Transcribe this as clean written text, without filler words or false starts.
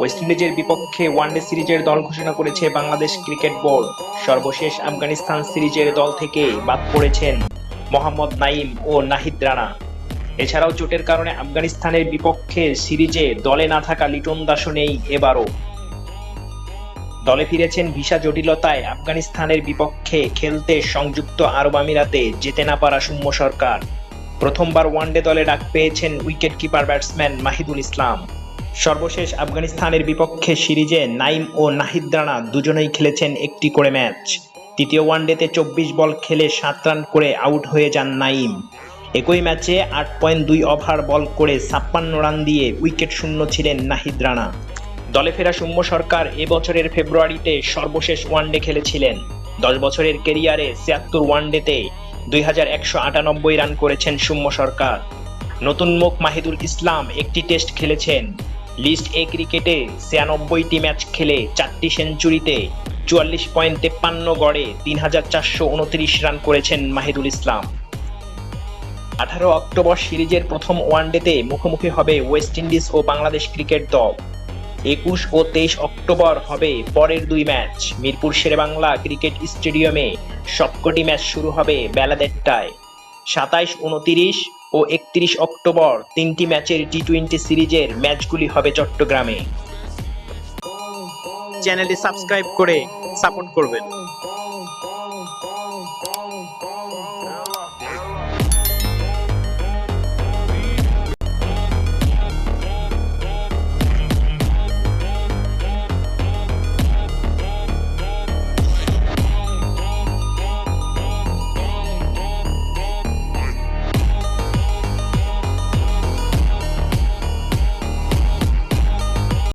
West ইন্ডিজের বিপক্ষে one day সিরিজের দল ঘোষণা করেছে বাংলাদেশ ক্রিকেট বোর্ড। সর্বশেষ আফগানিস্তান সিরিজের দল থেকে বাদ পড়েছেন মোহাম্মদ নাইম ও নাহিদ রানা। এছাড়াও চোটের কারণে আফগানিস্তানের বিপক্ষে সিরিজে দলে না থাকা লিটন দাসও নেই এবারও। দলে ফিরেছেন ভিসা জটিলতায় আফগানিস্তানের বিপক্ষে খেলতে সংযুক্ত আরব আমিরাতে যেতে না পারা সৌম্য সরকার। প্রথমবার ওয়ানডে দলে ডাক পেয়েছেন উইকেট কিপার ব্যাটসম্যান মাহিদুল ইসলাম। সর্বশেষ আফগানিস্তানের বিপক্ষে সিরিজে নাইম ও নাহিদ রানা দুজনেই খেলেছেন একটি করে ম্যাচ। তৃতীয় ওয়ানডেতে 24 বল খেলে 7 রান করে আউট হয়ে যান নাইম। একই ম্যাচে 8.2 ওভার বল করে 56 রান দিয়ে উইকেট শূন্য ছিলেন নাহিদ রানা। দলে ফেরা সৌম্য সরকার এবছরের ফেব্রুয়ারিতে সর্বশেষ ওয়ানডে খেলেছিলেন। 10 বছরের ক্যারিয়ারে 76 ওয়ানডেতে 2198 রান করেছেন সৌম্য সরকার। নতুন মুখ মাহিদুল ইসলাম একটি টেস্ট খেলেছেন। লিস্ট এ ক্রিকেটে 96টি ম্যাচ খেলে 4টি সেঞ্চুরিতে 44.53 গড়ে 3429 রান করেছেন মাহিদুল ইসলাম। 18 অক্টোবর সিরিজের প্রথম ওয়ানডেতে মুখোমুখি হবে ওয়েস্ট ইন্ডিজ ও বাংলাদেশ ক্রিকেট দল। 21 ও 23 অক্টোবর হবে পরের দুই ম্যাচ। মিরপুর শেরেবাংলা ক্রিকেট স্টেডিয়ামে সবকটি ম্যাচ শুরু হবে বেলা 1টায়। 27, 29 ও 31 অক্টোবর 3টি ম্যাচের টি-20 সিরিজের ম্যাচগুলি হবে চট্টগ্রামে। চ্যানেলটি সাবস্ক্রাইব করে সাপোর্ট করবেন।